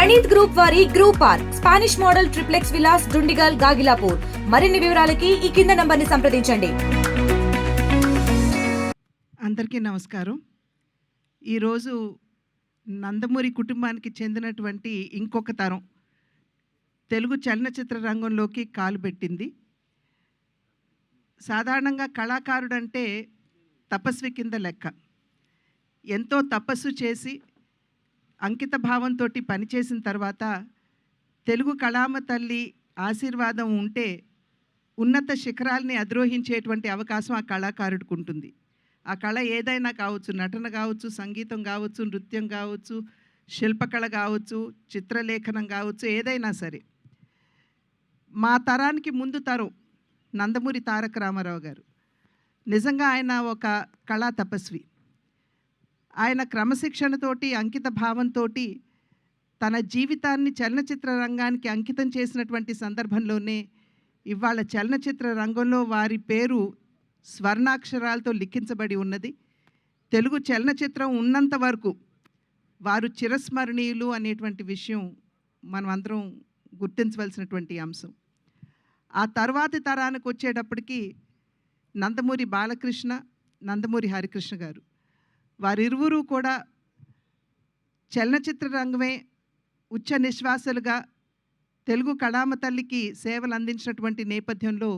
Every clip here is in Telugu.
ప్రణీత్ గ్రూప్ వారి group park Spanish model triplex Vilas Dundigal Gagillapur. మరిన్ని వివరాలకి ఈ కింద నంబర్ని సంప్రదించండి. అందరికీ నమస్కారం. ఈరోజు నందమూరి కుటుంబానికి చెందినటువంటి ఇంకొక తరం తెలుగు చలనచిత్ర రంగంలోకి కాలు పెట్టింది. సాధారణంగా కళాకారుడంటే తపస్వి కింద లెక్క. ఎంతో తపస్సు చేసి అంకిత భావంతో పనిచేసిన తర్వాత తెలుగు కళామ తల్లి ఆశీర్వాదం ఉంటే ఉన్నత శిఖరాల్ని అధిరోహించేటువంటి అవకాశం ఆ కళాకారుడికి ఉంటుంది. ఆ కళ ఏదైనా కావచ్చు, నటన కావచ్చు, సంగీతం కావచ్చు, నృత్యం కావచ్చు, శిల్పకళ కావచ్చు, చిత్రలేఖనం కావచ్చు, ఏదైనా సరే. మా తరానికి ముందు తరం నందమూరి తారక రామారావు గారు. నిజంగా ఆయన ఒక కళా తపస్వి. ఆయన క్రమశిక్షణతోటి అంకిత భావంతో తన జీవితాన్ని చలనచిత్ర రంగానికి అంకితం చేసినటువంటి సందర్భంలోనే ఇవాళ చలనచిత్ర రంగంలో వారి పేరు స్వర్ణాక్షరాలతో లిఖించబడి ఉన్నది. తెలుగు చలనచిత్రం ఉన్నంత వరకు వారు చిరస్మరణీయులు అనేటువంటి విషయం మనం అందరం గుర్తించవలసినటువంటి అంశం. ఆ తర్వాతి తరానికి వచ్చేటప్పటికి నందమూరి బాలకృష్ణ, నందమూరి హరికృష్ణ గారు, వారిరువురు కూడా చలనచిత్ర రంగమే ఉచ్చ నిశ్వాసాలుగా తెలుగు కళామ తల్లికి సేవలు అందించినటువంటి నేపథ్యంలో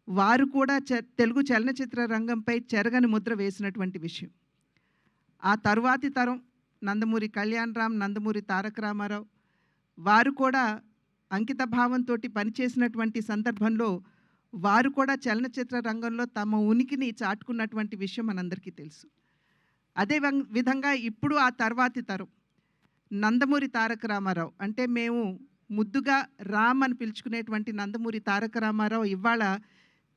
వారు కూడా తెలుగు చలనచిత్ర రంగంపై చెరగని ముద్ర వేసినటువంటి విషయం. ఆ తరువాతి తరం నందమూరి కళ్యాణ్ రామ్, నందమూరి తారక రామారావు వారు కూడా అంకిత భావంతో పనిచేసినటువంటి సందర్భంలో వారు కూడా చలనచిత్ర రంగంలో తమ ఉనికిని చాటుకున్నటువంటి విషయం మనందరికీ తెలుసు. అదే విధంగా ఇప్పుడు ఆ తర్వాతి తరం నందమూరి తారక రామారావు, అంటే మేము ముద్దుగా రామ్ అని పిలుచుకునేటువంటి నందమూరి తారక రామారావు ఇవాళ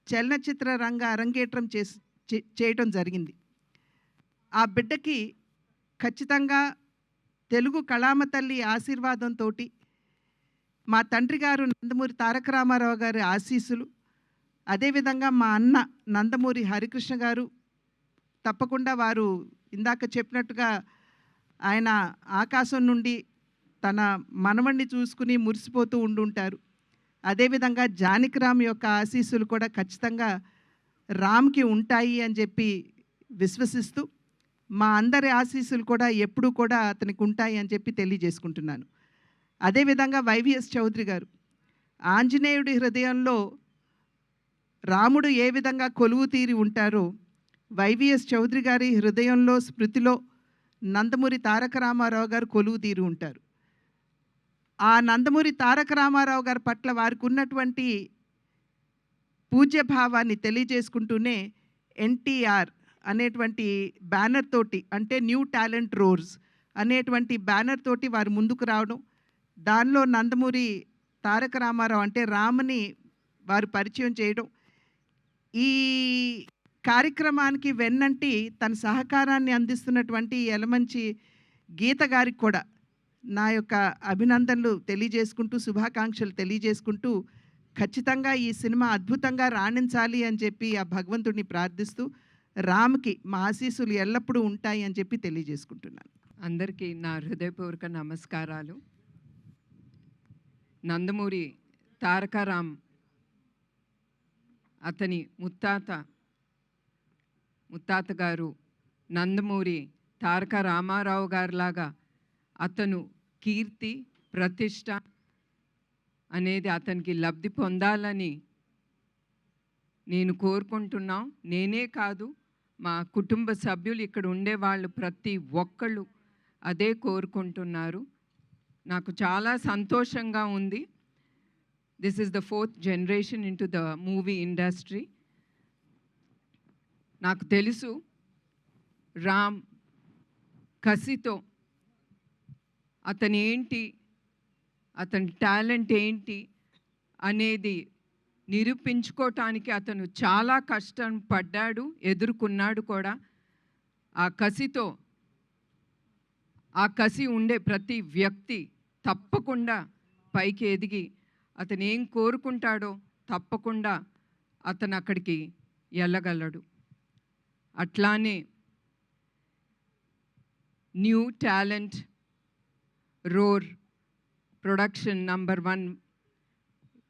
చలనచిత్ర రంగ అరంగేట్రం చేయటం జరిగింది. ఆ బిడ్డకి ఖచ్చితంగా తెలుగు కళామ తల్లి ఆశీర్వాదంతో మా తండ్రి గారు నందమూరి తారక రామారావు గారి ఆశీస్సులు, అదేవిధంగా మా అన్న నందమూరి హరికృష్ణ గారు తప్పకుండా వారు ఇందాక చెప్పినట్టుగా ఆయన ఆకాశం నుండి తన మనవణ్ణి చూసుకుని మురిసిపోతూ ఉండుంటారు. అదేవిధంగా జానకిరామ్ యొక్క ఆశీస్సులు కూడా ఖచ్చితంగా రామ్కి ఉంటాయి అని చెప్పి విశ్వసిస్తూ మా అందరి ఆశీస్సులు కూడా ఎప్పుడూ కూడా అతనికి ఉంటాయి అని చెప్పి తెలియజేసుకుంటున్నాను. అదేవిధంగా వైవిఎస్ చౌదరి గారు, ఆంజనేయుడి హృదయంలో రాముడు ఏ విధంగా కొలువు తీరి ఉంటారో వైవిఎస్ చౌదరి గారి హృదయంలో స్మృతిలో నందమూరి తారక రామారావు గారు కొలువు తీరి ఉంటారు. ఆ నందమూరి తారక రామారావు గారి పట్ల వారికి ఉన్నటువంటి పూజ్యభావాన్ని తెలియజేసుకుంటూనే ఎన్టీఆర్ అనేటువంటి బ్యానర్ తోటి, అంటే న్యూ టాలెంట్ రోర్స్ అనేటువంటి బ్యానర్ తోటి వారు ముందుకు రావడం, దానిలో నందమూరి తారక రామారావు అంటే రామ్ని వారు పరిచయం చేయడం, ఈ కార్యక్రమానికి వెన్నంటి తన సహకారాన్ని అందిస్తున్నటువంటి యలమంచి గీత గారికి కూడా నా యొక్క అభినందనలు తెలియజేసుకుంటూ, శుభాకాంక్షలు తెలియజేసుకుంటూ, ఖచ్చితంగా ఈ సినిమా అద్భుతంగా రాణించాలి అని చెప్పి ఆ భగవంతుడిని ప్రార్థిస్తూ రామ్కి మా ఆశీస్సులు ఎల్లప్పుడూ ఉంటాయి అని చెప్పి తెలియజేసుకుంటున్నాను. అందరికీ నా హృదయపూర్వక నమస్కారాలు. నందమూరి తారక రామ్ అతని ముత్తాత గారు నందమూరి తారక రామారావు గారిలాగా అతను కీర్తి ప్రతిష్ట అనేది అతనికి లబ్ధి పొందాలని నేను కోరుకుంటున్నాం. నేనే కాదు, మా కుటుంబ సభ్యులు ఇక్కడ ఉండేవాళ్ళు ప్రతి ఒక్కళ్ళు అదే కోరుకుంటున్నారు. నాకు చాలా సంతోషంగా ఉంది. This is the 4th generation into the movie industry. నాకు తెలుసు రామ్ కసితో అతని టాలెంట్ ఏంటి అనేది నిరూపించుకోవటానికి అతను చాలా కష్టం పడ్డాడు, ఎదుర్కొన్నాడు కూడా. ఆ కసి ఉండే ప్రతి వ్యక్తి తప్పకుండా పైకి ఎదిగి అతను ఏం కోరుకుంటాడో తప్పకుండా అతను అక్కడికి వెళ్ళగలడు. అట్లానే new talent roar production number 1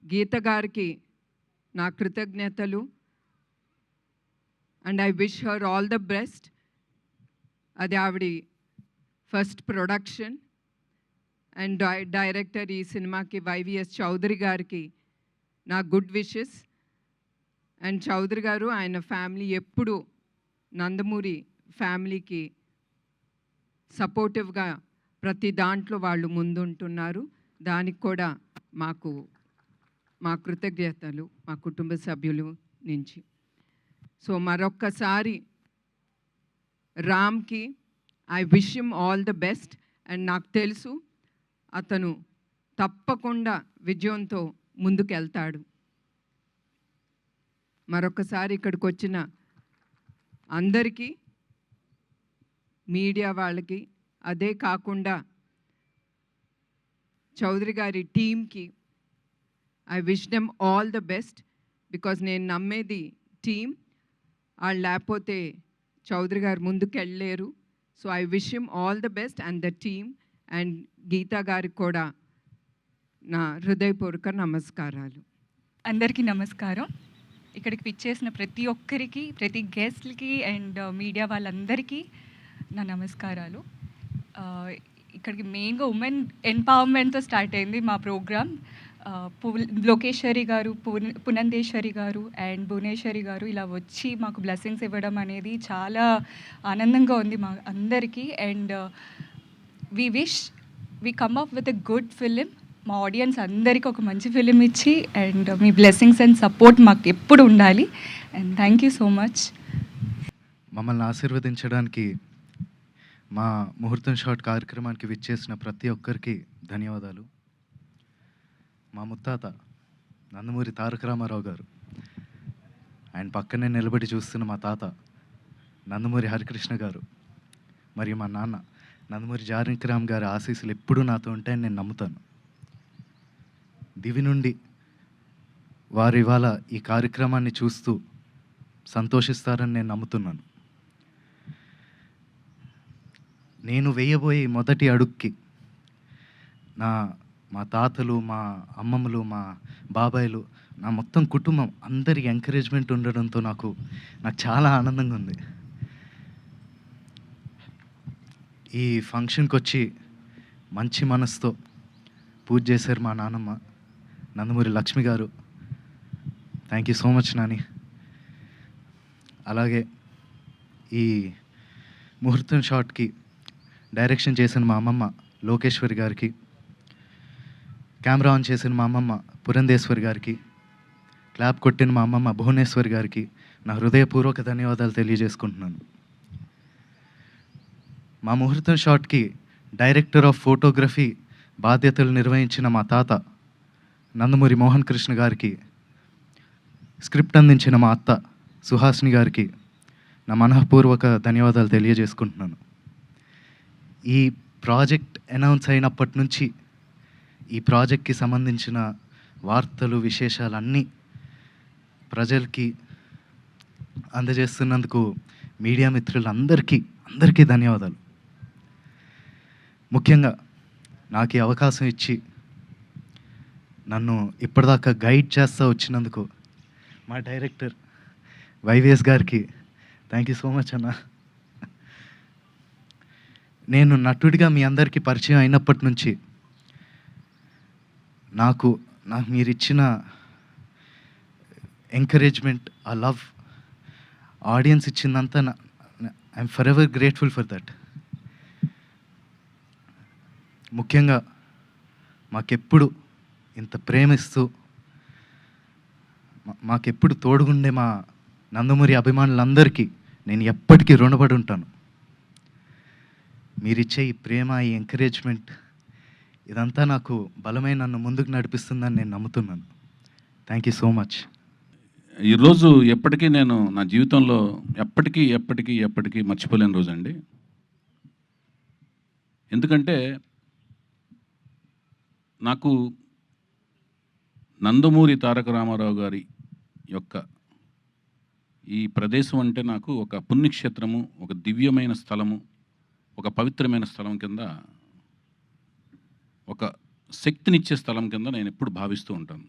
Geetha గారికి నా కృతజ్ఞతలు. And I wish her all the best. అది ఆవిడ ఫస్ట్ ప్రొడక్షన్. అండ్ డైరెక్టర్ ఈ సినిమాకి వైవిఎస్ చౌదరి గారికి నా గుడ్ విషెస్. అండ్ చౌదరి గారు ఆయన ఫ్యామిలీ ఎప్పుడు నందమూరి ఫ్యామిలీకి సపోర్టివ్గా ప్రతి దాంట్లో వాళ్ళు ముందుంటున్నారు. దానికి కూడా మా కృతజ్ఞతలు మా కుటుంబ సభ్యులు నుంచి. సో మరొక్కసారి రామ్కి I wish him all the best. And నాకు తెలుసు అతను తప్పకుండా విజయంతో ముందుకెళ్తాడు. మరొకసారి ఇక్కడికి వచ్చిన అందరికీ, మీడియా వాళ్ళకి, అదే కాకుండా చౌదరి గారి టీమ్కి I wish them all the best. Because నేను నమ్మేది టీమ్, వాళ్ళు లేకపోతే చౌదరి గారు ముందుకు వెళ్ళలేరు. So I wish him all the best and the team. And Geetha గారికి కూడా నా హృదయపూర్వక నమస్కారాలు. అందరికీ నమస్కారం. ఇక్కడికి పిచ్చేసిన ప్రతి ఒక్కరికి, ప్రతి గెస్ట్లకి అండ్ మీడియా వాళ్ళందరికీ నా నమస్కారాలు. ఇక్కడికి మెయిన్గా ఉమెన్ ఎంపవర్మెంట్తో స్టార్ట్ అయింది మా ప్రోగ్రామ్. లోకేశ్వరి గారు, పునందేశ్వరి గారు అండ్ భువనేశ్వరి గారు ఇలా వచ్చి మాకు బ్లెస్సింగ్స్ ఇవ్వడం అనేది చాలా ఆనందంగా ఉంది మా అందరికీ. And we come up with a good film. మా ఆడియన్స్ అందరికీ ఒక మంచి ఫిలిం ఇచ్చి and me blessings and support మాకు ఎప్పుడు ఉండాలి. And thank you so much. మమ్మల్ని ఆశీర్వదించడానికి మా ముహూర్తం షాట్ కార్యక్రమానికి విచ్చేసిన ప్రతి ఒక్కరికి ధన్యవాదాలు. మా ముత్తాత నందమూరి తారక రామారావు గారు, ఆయన పక్కనే నిలబడి చూస్తున్న మా తాత నందమూరి హరికృష్ణ గారు, మరియు మా నాన్న నందమూరి జానకిరామ్ గారి ఆశీస్సులు ఎప్పుడూ నాతో ఉంటాయని నేను నమ్ముతాను. దివి నుండి వారు ఇవాళ ఈ కార్యక్రమాన్ని చూస్తూ సంతోషిస్తారని నేను నమ్ముతున్నాను. నేను వేయబోయే మొదటి అడుగుకి మా తాతలు, మా అమ్మమ్మలు, మా బాబాయిలు, నా మొత్తం కుటుంబం అందరి ఎంకరేజ్మెంట్ ఉండడంతో నాకు చాలా ఆనందంగా ఉంది. ఈ ఫంక్షన్కి వచ్చి మంచి మనసుతో పూజ చేశారు మా నాన్నమ్మ నందమూరి లక్ష్మి గారు. Thank you so much Nani. అలాగే ఈ ముహూర్తం షాట్కి డైరెక్షన్ చేసిన మా అమ్మమ్మ లోకేశ్వరి గారికి, కెమెరా ఆన్ చేసిన మా అమ్మమ్మ పురంధేశ్వరి గారికి, క్లాప్ కొట్టిన మా అమ్మమ్మ భువనేశ్వరి గారికి నా హృదయపూర్వక ధన్యవాదాలు తెలియజేసుకుంటున్నాను. మా ముహూర్తం షాట్కి డైరెక్టర్ ఆఫ్ ఫోటోగ్రఫీ బాధ్యతలు నిర్వహించిన మా తాత నందమూరి మోహన్ కృష్ణ గారికి, స్క్రిప్ట్ అందించిన మా అత్త సుహాసిని గారికి నా మనఃపూర్వక ధన్యవాదాలు తెలియజేసుకుంటున్నాను. ఈ ప్రాజెక్ట్ అనౌన్స్ అయినప్పటి నుంచి ఈ ప్రాజెక్ట్కి సంబంధించిన వార్తలు, విశేషాలన్నీ ప్రజలకి అందజేస్తున్నందుకు మీడియా మిత్రులందరికీ ధన్యవాదాలు. ముఖ్యంగా నాకు ఈ అవకాశం ఇచ్చి నన్ను ఇప్పటిదాకా గైడ్ చేస్తూ వచ్చినందుకు మా డైరెక్టర్ వైవిఎస్ గారికి థ్యాంక్ యూ సో మచ్ అన్న. నేను నటుడిగా మీ అందరికీ పరిచయం అయినప్పటి నుంచి నాకు మీరు ఇచ్చిన ఎంకరేజ్మెంట్, ఆ లవ్, ఆడియన్స్ ఇచ్చిందంతా I'm forever grateful for that. ముఖ్యంగా మాకెప్పుడు ఇంత ప్రేమిస్తూ మాకెప్పుడు తోడుగుండే మా నందమూరి అభిమానులందరికీ నేను ఎప్పటికీ రుణపడి ఉంటాను. మీరిచ్చే ఈ ప్రేమ, ఈ ఎంకరేజ్మెంట్ ఇదంతా నాకు బలమైన నన్ను ముందుకు నడిపిస్తుందని నేను నమ్ముతున్నాను. Thank you so much. ఈరోజు ఎప్పటికీ నేను నా జీవితంలో ఎప్పటికీ మర్చిపోలేని రోజు అండి. ఎందుకంటే నాకు నందమూరి తారక రామారావు గారి యొక్క ఈ ప్రదేశం అంటే నాకు ఒక పుణ్యక్షేత్రము, ఒక దివ్యమైన స్థలము, ఒక పవిత్రమైన స్థలం కింద, ఒక శక్తినిచ్చే స్థలం కింద నేను ఎప్పుడు భావిస్తూ ఉంటాను.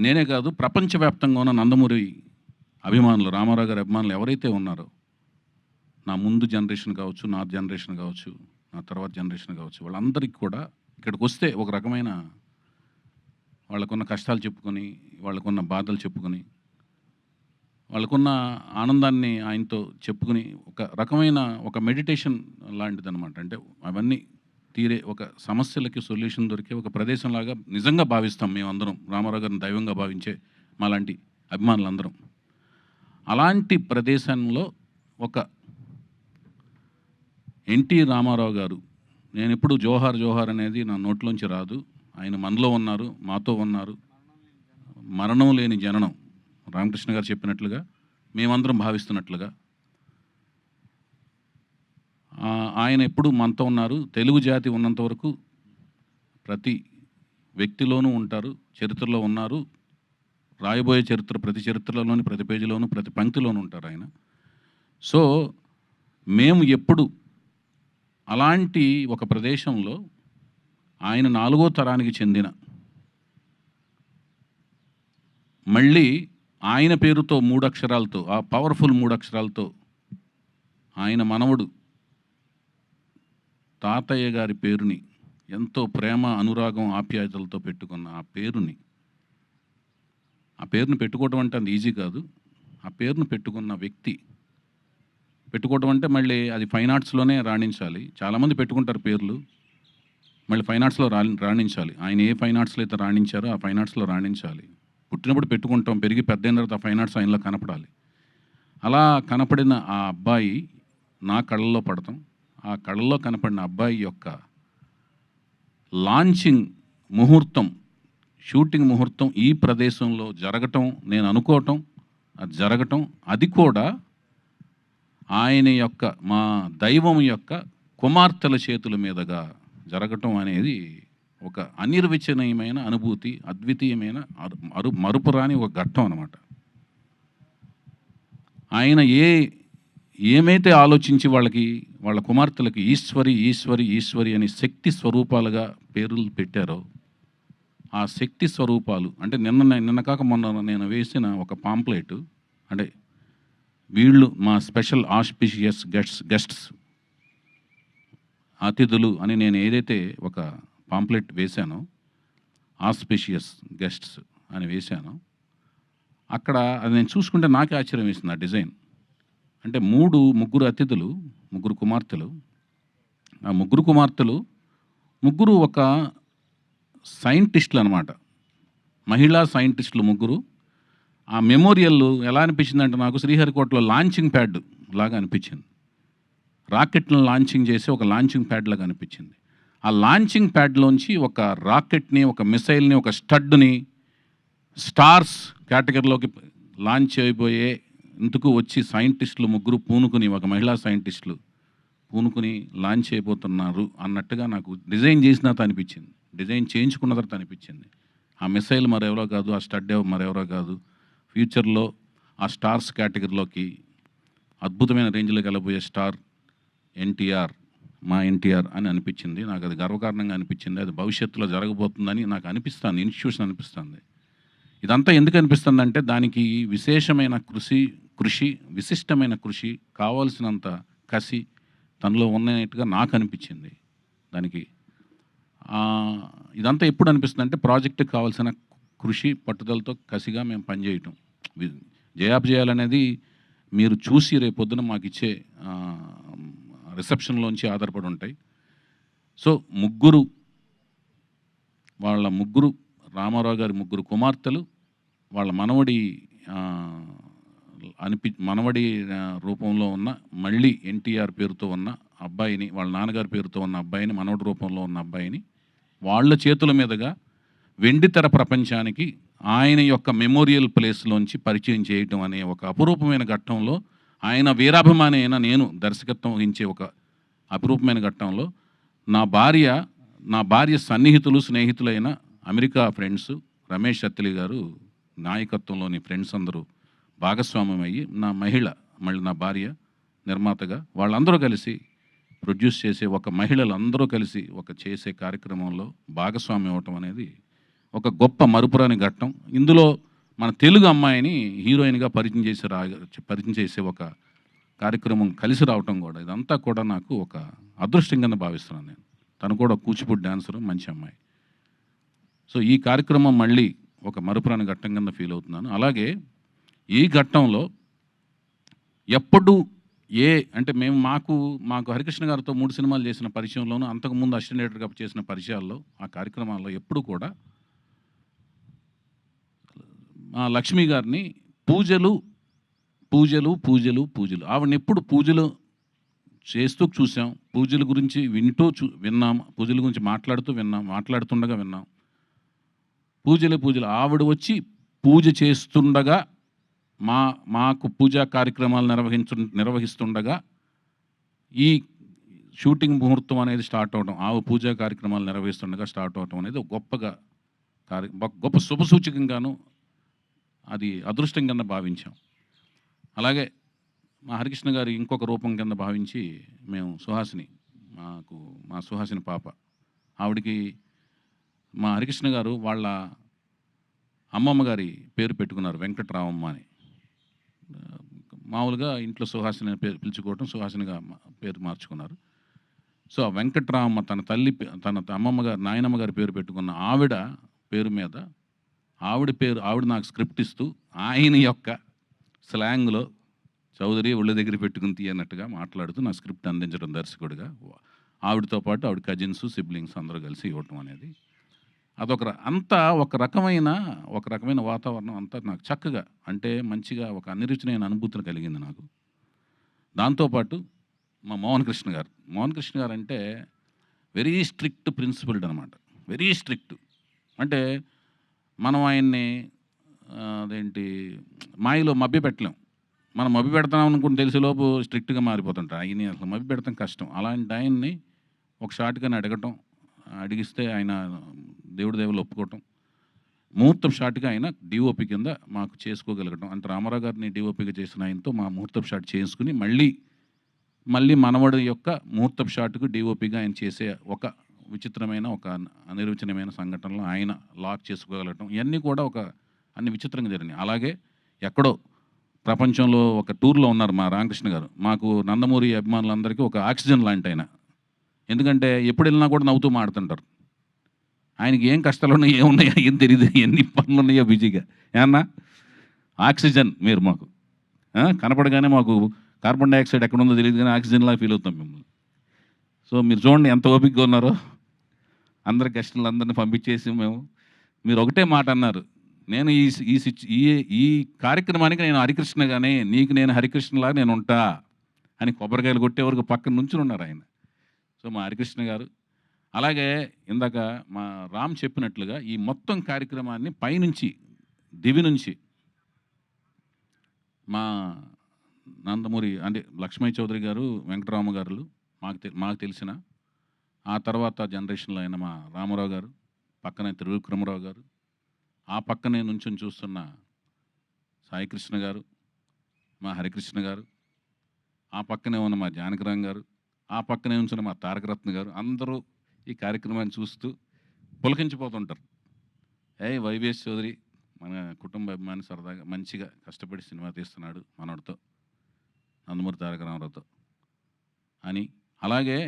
నేనే కాదు, ప్రపంచవ్యాప్తంగా ఉన్న నందమూరి అభిమానులు, రామారావు గారి అభిమానులు ఎవరైతే ఉన్నారో, నా ముందు జనరేషన్ కావచ్చు, నా జనరేషన్ కావచ్చు, నా తర్వాత జనరేషన్ కావచ్చు, వాళ్ళందరికీ కూడా ఇక్కడికి వస్తే ఒక రకమైన వాళ్ళకున్న కష్టాలు చెప్పుకొని, వాళ్ళకున్న బాధలు చెప్పుకొని, వాళ్ళకున్న ఆనందాన్ని ఆయనతో చెప్పుకుని ఒక రకమైన ఒక మెడిటేషన్ లాంటిదన్నమాట. అంటే అవన్నీ తీరే ఒక సమస్యలకి సొల్యూషన్ దొరికే ఒక ప్రదేశంలాగా నిజంగా భావిస్తాం మేమందరం. రామారావు గారిని దైవంగా భావించే మాలాంటి అభిమానులందరం. అలాంటి ప్రదేశంలో ఒక ఎన్టీ రామారావు గారు, నేను ఎప్పుడు జోహార్ జోహార్ అనేది నా నోట్లోంచి రాదు. ఆయన మనలో ఉన్నారు, మాతో ఉన్నారు. మరణం లేని జననం, రామకృష్ణ గారు చెప్పినట్లుగా, మేమందరం భావిస్తున్నట్లుగా ఆయన ఎప్పుడు మనతో ఉన్నారు. తెలుగు జాతి ఉన్నంత వరకు ప్రతి వ్యక్తిలోనూ ఉంటారు, చరిత్రలో ఉన్నారు. రాయబోయే చరిత్ర ప్రతి చరిత్రలోని ప్రతి పేజీలోనూ ప్రతి పంక్తిలోనూ ఉంటారు ఆయన. సో మేము ఎప్పుడు అలాంటి ఒక ప్రదేశంలో ఆయన 4వ తరానికి చెందిన, మళ్ళీ ఆయన పేరుతో 3 అక్షరాలతో, ఆ పవర్ఫుల్ 3 అక్షరాలతో ఆయన మనవడు తాతయ్య గారి పేరుని ఎంతో ప్రేమ, అనురాగం, ఆప్యాయతలతో పెట్టుకున్న ఆ పేరుని పెట్టుకోవడం అంటే అది ఈజీ కాదు. ఆ పేరును పెట్టుకున్న వ్యక్తి, పెట్టుకోవడం అంటే మళ్ళీ అది ఫైన్ ఆర్ట్స్లోనే రాణించాలి. చాలామంది పెట్టుకుంటారు పేర్లు, మళ్ళీ ఫైన్ ఆర్ట్స్లో రాణించాలి. ఆయన ఏ ఫైన్ ఆర్ట్స్లో అయితే రాణించారో ఆ ఫైన్ ఆర్ట్స్లో రాణించాలి. పుట్టినప్పుడు పెట్టుకుంటాం, పెరిగి పెద్దయిన తర్వాత ఆ ఫైన్ ఆర్ట్స్ ఆయనలో కనపడాలి. అలా కనపడిన ఆ అబ్బాయి నా కళ్ళల్లో పడతాం. ఆ కళ్ళల్లో కనపడిన అబ్బాయి యొక్క లాంచింగ్ ముహూర్తం, షూటింగ్ ముహూర్తం ఈ ప్రదేశంలో జరగటం, నేను అనుకోవటం, అది జరగటం, అది కూడా ఆయన యొక్క, మా దైవం యొక్క కుమార్తెల చేతుల మీదుగా జరగటం అనేది ఒక అనిర్వచనీయమైన అనుభూతి, అద్వితీయమైన మరుపురాని ఒక ఘట్టం అన్నమాట. ఆయన ఏమైతే ఆలోచించి వాళ్ళ కుమార్తెలకి ఈశ్వరి ఈశ్వరి ఈశ్వరి అని శక్తి స్వరూపాలుగా పేర్లు పెట్టారో, ఆ శక్తి స్వరూపాలు అంటే నిన్న కాక మొన్న నేను వేసిన ఒక పాంప్లెట్, అంటే వీళ్ళు మా స్పెషల్ ఆస్పిషియస్ గెస్ట్స్, అతిథులు అని నేను ఏదైతే ఒక పాంప్లెట్ వేశానో, ఆస్పిషియస్ గెస్ట్స్ అని వేశానో, అక్కడ అది నేను చూసుకుంటే నాకే ఆశ్చర్యం వేసింది ఆ డిజైన్. అంటే ముగ్గురు అతిథులు, 3 కుమార్తెలు. ఆ 3 కుమార్తెలు ముగ్గురు ఒక సైంటిస్టులు అనమాట, మహిళా సైంటిస్టులు ముగ్గురు. ఆ మెమోరియల్ ఎలా అనిపించిందంటే నాకు శ్రీహరికోటలో లాంచింగ్ ప్యాడ్ లాగా అనిపించింది. రాకెట్లను లాంచింగ్ చేసి ఒక లాంచింగ్ ప్యాడ్ లాగా అనిపించింది. ఆ లాంచింగ్ ప్యాడ్లోంచి ఒక రాకెట్ని, ఒక మిసైల్ని, ఒక స్టడ్ని స్టార్స్ కేటగిరీలోకి లాంచ్ అయిపోయే ఇందుకు వచ్చి సైంటిస్టులు ముగ్గురు పూనుకుని, ఒక మహిళా సైంటిస్టులు పూనుకుని లాంచ్ అయిపోతున్నారు అన్నట్టుగా నాకు డిజైన్ చేసిన తర్వాత అనిపించింది, డిజైన్ చేయించుకున్న తర్వాత అనిపించింది. ఆ మిసైల్ మరెవరో కాదు, ఆ స్టడ్ మరెవరో కాదు, ఫ్యూచర్లో ఆ స్టార్స్ కేటగిరీలోకి అద్భుతమైన రేంజ్లోకి వెళ్ళబోయే స్టార్ ఎన్టీఆర్, మా ఎన్టీఆర్ అని అనిపించింది. నాకు అది గర్వకారణంగా అనిపించింది. అది భవిష్యత్తులో జరగబోతుందని నాకు అనిపిస్తుంది, ఇన్స్టిట్యూషన్ అనిపిస్తుంది. ఇదంతా ఎందుకు అనిపిస్తుంది అంటే దానికి విశేషమైన కృషి, విశిష్టమైన కృషి, కావాల్సినంత కసి తనలో ఉన్నట్టుగా నాకు అనిపించింది. దానికి ఇదంతా ఎప్పుడు అనిపిస్తుంది అంటే ప్రాజెక్టుకి కావాల్సిన కృషి, పట్టుదలతో కసిగా మేము పనిచేయటం, జయాలనేది మీరు చూసి రేపొద్దున మాకు ఇచ్చే రిసెప్షన్లోంచి ఆధారపడి ఉంటాయి. సో ముగ్గురు రామారావు గారి 3 కుమార్తెలు, వాళ్ళ మనవడి రూపంలో ఉన్న, మళ్ళీ ఎన్టీఆర్ పేరుతో ఉన్న అబ్బాయిని, వాళ్ళ నాన్నగారి పేరుతో ఉన్న అబ్బాయిని, మనవడి రూపంలో ఉన్న అబ్బాయిని వాళ్ళ చేతుల మీదుగా వెండితెర ప్రపంచానికి ఆయన యొక్క మెమోరియల్ ప్లేస్లోంచి పరిచయం చేయటం అనే ఒక అపురూపమైన ఘట్టంలో, ఆయన వీరాభిమాని అయిన నేను దర్శకత్వం వహించే ఒక అపురూపమైన ఘట్టంలో నా భార్య సన్నిహితులు, స్నేహితులైన అమెరికా ఫ్రెండ్స్, రమేష్ అత్తిలి గారు నాయకత్వంలోని ఫ్రెండ్స్ అందరూ భాగస్వామ్యం అయ్యి, మళ్ళీ నా భార్య నిర్మాతగా వాళ్ళందరూ కలిసి ప్రొడ్యూస్ చేసే ఒక మహిళలందరూ కలిసి ఒక చేసే కార్యక్రమంలో భాగస్వామ్యం అవ్వటం అనేది ఒక గొప్ప మరుపురాని ఘట్టం. ఇందులో మన తెలుగు అమ్మాయిని హీరోయిన్గా పరిచయం చేసే ఒక కార్యక్రమం కలిసి రావటం కూడా, ఇదంతా కూడా నాకు ఒక అదృష్టం కింద భావిస్తున్నాను నేను. తను కూడా కూచిపూడి డాన్సరు, మంచి అమ్మాయి. సో ఈ కార్యక్రమం మళ్ళీ ఒక మరుపురాని ఘట్టం కింద ఫీల్ అవుతున్నాను. అలాగే ఈ ఘట్టంలో ఎప్పుడు అంటే మేము మాకు హరికృష్ణ గారితో 3 సినిమాలు చేసిన పరిచయంలోనూ, అంతకుముందు అసిస్టెంట్ డైరెక్టర్గా చేసిన పరిచయాల్లో, ఆ కార్యక్రమాల్లో ఎప్పుడు కూడా మా లక్ష్మి గారిని పూజలు పూజలు పూజలు పూజలు ఆవిడని ఎప్పుడు పూజలు చేస్తూ చూసాం, పూజల గురించి విన్నాం, పూజల గురించి మాట్లాడుతుండగా విన్నాం. పూజలు ఆవిడ వచ్చి పూజ చేస్తుండగా మాకు పూజా కార్యక్రమాలు నిర్వహిస్తుండగా ఈ షూటింగ్ ముహూర్తం అనేది స్టార్ట్ అవడం, పూజా కార్యక్రమాలు నిర్వహిస్తుండగా స్టార్ట్ అవడం అనేది గొప్ప శుభసూచకంగాను, అది అదృష్టం కింద భావించాం. అలాగే మా హరికృష్ణ గారి ఇంకొక రూపం కింద భావించి మేము సుహాసిని, మా సుహాసిని పాప, ఆవిడికి మా హరికృష్ణ గారు వాళ్ళ అమ్మమ్మ గారి పేరు పెట్టుకున్నారు, వెంకటరామమ్మ అని. మామూలుగా ఇంట్లో సుహాసిని పేరు పిలుచుకోవటం, సుహాసినిగా పేరు మార్చుకున్నారు. సో ఆ వెంకటరామమ్మ తన అమ్మమ్మ గారు, నాయనమ్మ గారి పేరు పెట్టుకున్న ఆవిడ పేరు మీద ఆవిడ నాకు స్క్రిప్ట్ ఇస్తూ ఆయన యొక్క స్లాంగ్లో చౌదరి ఒళ్ళ దగ్గర పెట్టుకుని తీయనట్టుగా మాట్లాడుతూ నా స్క్రిప్ట్ అందించడం దర్శకుడిగా, ఆవిడతో పాటు ఆవిడ కజిన్స్, సిబ్లింగ్స్ అందరూ కలిసి ఇవ్వటం అనేది ఒక రకమైన వాతావరణం అంతా నాకు చక్కగా, అంటే మంచిగా ఒక అనిరుచినైన అనుభూతిని కలిగింది నాకు. దాంతోపాటు మా మోహన్ కృష్ణ గారు అంటే వెరీ స్ట్రిక్ట్ ప్రిన్సిపల్డ్ అనమాట, వెరీ స్ట్రిక్ట్. అంటే మనం ఆయన్ని మాయలో మభ్య పెట్టలేం. మనం మభ్య పెడతాం అనుకుని తెలిసేలోపు స్ట్రిక్ట్గా మారిపోతుంటారు. ఆయన్ని అసలు మభ్య పెడతాం కష్టం. అలాంటి ఆయన్ని ఒక షాట్గానే అడిగిస్తే ఆయన దేవుళ్ళు ఒప్పుకోవటం, ముహూర్తం షాట్గా ఆయన డిఓపి కింద మాకు చేసుకోగలగటం. అంటే రామారావు గారిని డిఓపిగా చేసిన ఆయనతో మా ముహూర్తం షాట్ చేసుకుని మళ్ళీ మనవడి యొక్క ముహూర్తం షాట్కు డిఓపిగా ఆయన చేసే ఒక విచిత్రమైన, ఒక అనిర్వచనమైన సంఘటనలో ఆయన లాక్ చేసుకోగలగటం, ఇవన్నీ కూడా అన్ని విచిత్రంగా జరిగినాయి. అలాగే ఎక్కడో ప్రపంచంలో ఒక టూర్లో ఉన్నారు మా రామకృష్ణ గారు. మాకు నందమూరి అభిమానులందరికీ ఒక ఆక్సిజన్ లాంటి ఆయన. ఎందుకంటే ఎప్పుడు వెళ్ళినా కూడా నవ్వుతూ మాడుతుంటారు. ఆయనకి ఏం కష్టాలు ఉన్నాయో, ఏమున్నాయో ఏం తెలియదు, ఎన్ని పనులు ఉన్నాయో బిజీగా. ఏమన్నా ఆక్సిజన్ మీరు మాకు కనపడగానే మాకు కార్బన్ డైఆక్సైడ్ ఎక్కడ ఉందో తెలియదు, కానీ ఆక్సిజన్లా ఫీల్ అవుతాం మిమ్మల్ని. సో మీరు చూడండి ఎంత ఓపికగా ఉన్నారో. అందరి గెస్టులందరినీ పంపించేసి మీరు ఒకటే మాట అన్నారు, నేను ఈ కార్యక్రమానికి నేను హరికృష్ణగానే, నీకు నేను హరికృష్ణలా నేను ఉంటా అని కొబ్బరికాయలు కొట్టే వరకు పక్కన నుంచుని ఉన్నారు ఆయన. సో మా హరికృష్ణ గారు, అలాగే ఇందాక మా రామ్ చెప్పినట్లుగా ఈ మొత్తం కార్యక్రమాన్ని పైనుంచి దివి నుంచి మా నందమూరి అంటే లక్ష్మీ చౌదరి గారు, వెంకటరామ గారు మాకు తెలిసిన, ఆ తర్వాత జనరేషన్లో అయిన మా రామారావు గారు, పక్కనే త్రివిక్రమరావు గారు, ఆ పక్కనే నుంచుని చూస్తున్న సాయికృష్ణ గారు, మా హరికృష్ణ గారు, ఆ పక్కనే ఉన్న మా జానకిరామ్ గారు, ఆ పక్కనే ఉంచిన మా తారకరత్న గారు, అందరూ ఈ కార్యక్రమాన్ని చూస్తూ పులకించిపోతుంటారు. వైవిఎస్ చౌదరి మన కుటుంబ అభిమాని, సరదాగా మంచిగా కష్టపడి సినిమా తీస్తున్నాడు మనోడితో, నందమూరి తారక రామారావుతో అని. అలాగే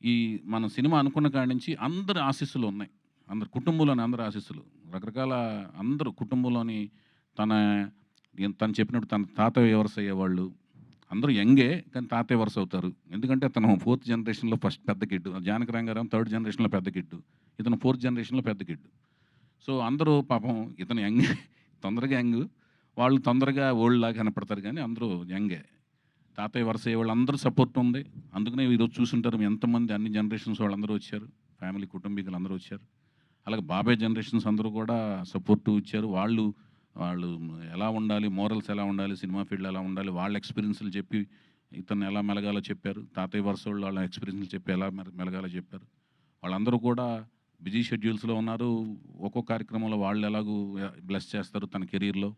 ఈ మన సినిమా అనుకున్న కాడి నుంచి అందరి ఆశీస్సులు ఉన్నాయి, అందరు కుటుంబంలోని అందరి ఆశీస్సులు, రకరకాల అందరూ కుటుంబంలోని తను చెప్పినట్టు తన తాతయ్య వరుస అయ్యేవాళ్ళు అందరూ యంగే, కానీ తాతయ్య వరుస అవుతారు. ఎందుకంటే తను 4th జనరేషన్లో ఫస్ట్ పెద్ద కిడ్డు, జానకిరామ్ గారు 3rd జనరేషన్లో పెద్ద కిడ్డు, ఇతను 4th జనరేషన్లో పెద్ద కిడ్డు. సో అందరూ పాపం ఇతను యంగ్, తొందరగా యంగ్, వాళ్ళు తొందరగా ఓల్డ్ లాగా కనపడతారు, కానీ అందరూ యంగే. తాతయ్య వరుస అయ్యే వాళ్ళు అందరూ సపోర్ట్ ఉంది. అందుకనే ఈరోజు చూసుంటారు ఎంతమంది అన్ని జనరేషన్స్ వాళ్ళందరూ వచ్చారు, ఫ్యామిలీ కుటుంబీకులు అందరూ వచ్చారు. అలాగే బాబాయ్ జనరేషన్స్ అందరూ కూడా సపోర్టు ఇచ్చారు. వాళ్ళు ఎలా ఉండాలి, మోరల్స్ ఎలా ఉండాలి, సినిమా ఫీల్డ్ ఎలా ఉండాలి, వాళ్ళ ఎక్స్పీరియన్స్లు చెప్పి ఇతను ఎలా మెలగాలో చెప్పారు. తాతయ్య వరుస వాళ్ళు వాళ్ళ ఎక్స్పీరియన్స్లు చెప్పి ఎలా మెలగాలో చెప్పారు. వాళ్ళందరూ కూడా బిజీ షెడ్యూల్స్లో ఉన్నారు. ఒక్కొక్క కార్యక్రమంలో వాళ్ళు ఎలాగూ బ్లెస్ చేస్తారు తన కెరీర్లో,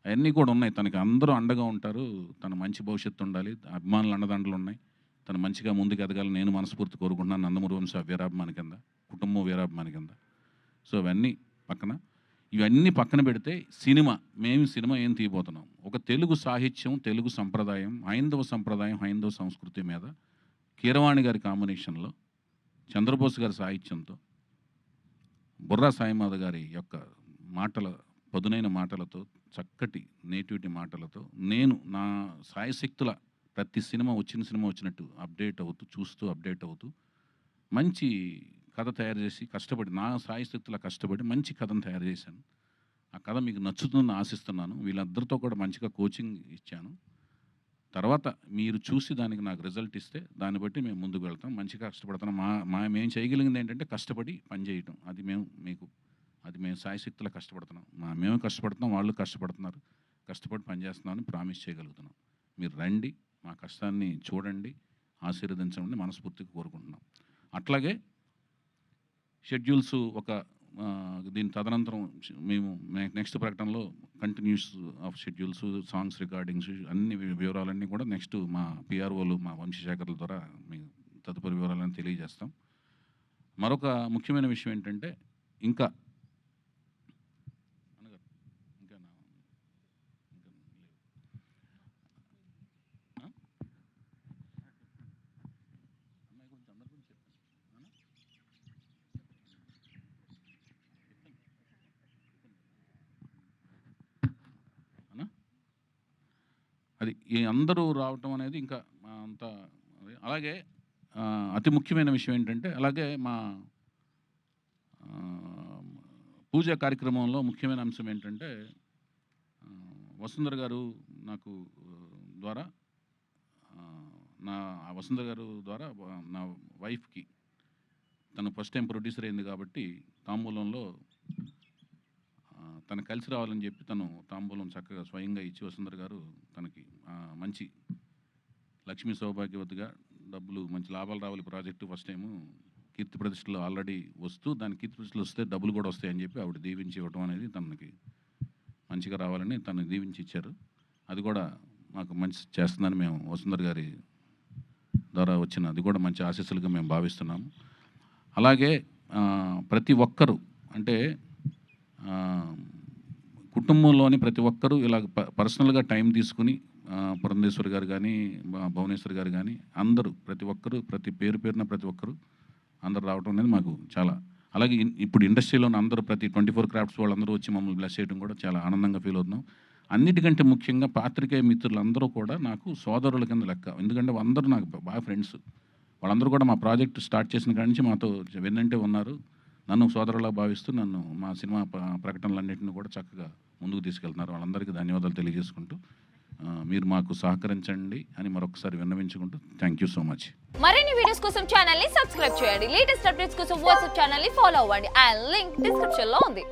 అవన్నీ కూడా ఉన్నాయి. తనకి అందరూ అండగా ఉంటారు. తన మంచి భవిష్యత్తు ఉండాలి, అభిమానులు అండదండలు ఉన్నాయి. తను మంచిగా ముందుకు ఎదగాలని నేను మనస్ఫూర్తి కోరుకుంటున్నాను. నందమూరి వంశ వీరాభిమాని కింద, కుటుంబం వీరాభిమాని కింద. సో ఇవన్నీ పక్కన పెడితే మేము సినిమా ఏం తీయబోతున్నాం, ఒక తెలుగు సాహిత్యం, తెలుగు సంప్రదాయం, హైందవ సంస్కృతి మీద కీరవాణి గారి కాంబినేషన్లో, చంద్రబోస్ గారి సాహిత్యంతో, బుర్రా సాయిమాధ గారి యొక్క పదునైన మాటలతో, చక్కటి నేటివిటీ మాటలతో నేను నా సాయశక్తుల ప్రతి వచ్చిన సినిమా వచ్చినట్టు అప్డేట్ అవుతూ మంచి కథ తయారు చేసి కష్టపడి, నా సాయశక్తుల కష్టపడి మంచి కథను తయారు చేశాను. ఆ కథ మీకు నచ్చుతుందని ఆశిస్తున్నాను. వీళ్ళందరితో కూడా మంచిగా కోచింగ్ ఇచ్చాను. తర్వాత మీరు చూసి దానికి నాకు రిజల్ట్ ఇస్తే దాన్ని బట్టి మేము ముందుకు వెళ్తాం. మంచిగా కష్టపడతాం. మేము చేయగలిగింది ఏంటంటే కష్టపడి పనిచేయటం. అది మేము సాయశక్తులా కష్టపడుతున్నాం. మేము కష్టపడుతున్నాం, వాళ్ళు కష్టపడుతున్నారు. కష్టపడి పనిచేస్తున్నామని ప్రామిస్ చేయగలుగుతున్నాం. మీరు రండి, మా కష్టాన్ని చూడండి, ఆశీర్వదించమని మనస్ఫూర్తిగా కోరుకుంటున్నాం. అట్లాగే షెడ్యూల్స్ దీని తదనంతరం మేము నెక్స్ట్ ప్రకటనలో continuous of schedules, songs recordings, అన్ని వివరాలన్నీ కూడా నెక్స్ట్ మా పిఆర్ఓలు, మా వంశశేఖర్ల ద్వారా మీకు తదుపరి వివరాలన్నీ తెలియజేస్తాం. మరొక ముఖ్యమైన విషయం ఏంటంటే ఇంకా అది ఈ అందరూ రావటం అనేది ఇంకా అంత. అలాగే అతి ముఖ్యమైన విషయం ఏంటంటే, అలాగే మా పూజా కార్యక్రమంలో ముఖ్యమైన అంశం ఏంటంటే, వసుంధర గారు నాకు ద్వారా వసుంధర గారు ద్వారా నా వైఫ్కి, తను ఫస్ట్ టైం ప్రొడ్యూసర్ అయింది కాబట్టి తాంబూలంలో తను కలిసి రావాలని చెప్పి తను తాంబూలం చక్కగా స్వయంగా ఇచ్చి, వసుంధర గారు తనకి మంచి లక్ష్మీ సౌభాగ్యవతిగా డబ్బులు, మంచి లాభాలు రావాలి ప్రాజెక్టు ఫస్ట్ టైము కీర్తి ప్రతిష్టలు ఆల్రెడీ వస్తూ, దాని కీర్తి ప్రతిష్టలు వస్తే డబ్బులు కూడా వస్తాయని చెప్పి ఆవిడ దీవించి ఇవ్వడం అనేది తనకి మంచిగా రావాలని తను దీవించి ఇచ్చారు. అది కూడా మాకు మంచి చేస్తుందని మేము వసుంధర గారి ద్వారా వచ్చిన అది కూడా మంచి ఆశీస్సులుగా మేము భావిస్తున్నాము. అలాగే ప్రతి ఒక్కరూ అంటే కుటుంబంలోని ప్రతి ఒక్కరూ ఇలా పర్సనల్గా టైం తీసుకుని, పురంధేశ్వరి గారు కానీ, భువనేశ్వరి గారు కానీ, అందరూ ప్రతి ఒక్కరూ పేరున ప్రతి ఒక్కరూ అందరూ రావడం అనేది మాకు చాలా, అలాగే ఇప్పుడు ఇండస్ట్రీలో అందరూ ప్రతి 24 క్రాఫ్ట్స్ వాళ్ళందరూ వచ్చి మమ్మల్ని బ్లెస్ చేయడం కూడా చాలా ఆనందంగా ఫీల్ అవుతున్నాం. అన్నిటికంటే ముఖ్యంగా పాత్రికేయ మిత్రులందరూ కూడా నాకు సోదరుల కింద లెక్క. ఎందుకంటే అందరూ నాకు బాగా ఫ్రెండ్స్. వాళ్ళందరూ కూడా మా ప్రాజెక్ట్ స్టార్ట్ చేసిన కాడి నుంచి మాతో వెన్నంటే ఉన్నారు. నన్ను సోదరులా భావిస్తూ నన్ను మా సినిమా ప్రకటనలన్నింటినీ కూడా చక్కగా ముందుకు తీసుకెళ్తున్నారు. వాళ్ళందరికీ ధన్యవాదాలు తెలియజేసుకుంటూ మీరు మాకు సహకరించండి అని మరొకసారి విన్నవించుకుంటూ థ్యాంక్ యూ సో మచ్. మరిన్ని వీడియోస్ కోసం ఛానల్ ని సబ్స్క్రైబ్ చేయండి. లేటెస్ట్ అప్డేట్స్ కోసం వాట్సాప్ ఛానల్ ని ఫాలో అవ్వండి. ఆ లింక్ డిస్క్రిప్షన్ లో ఉంది.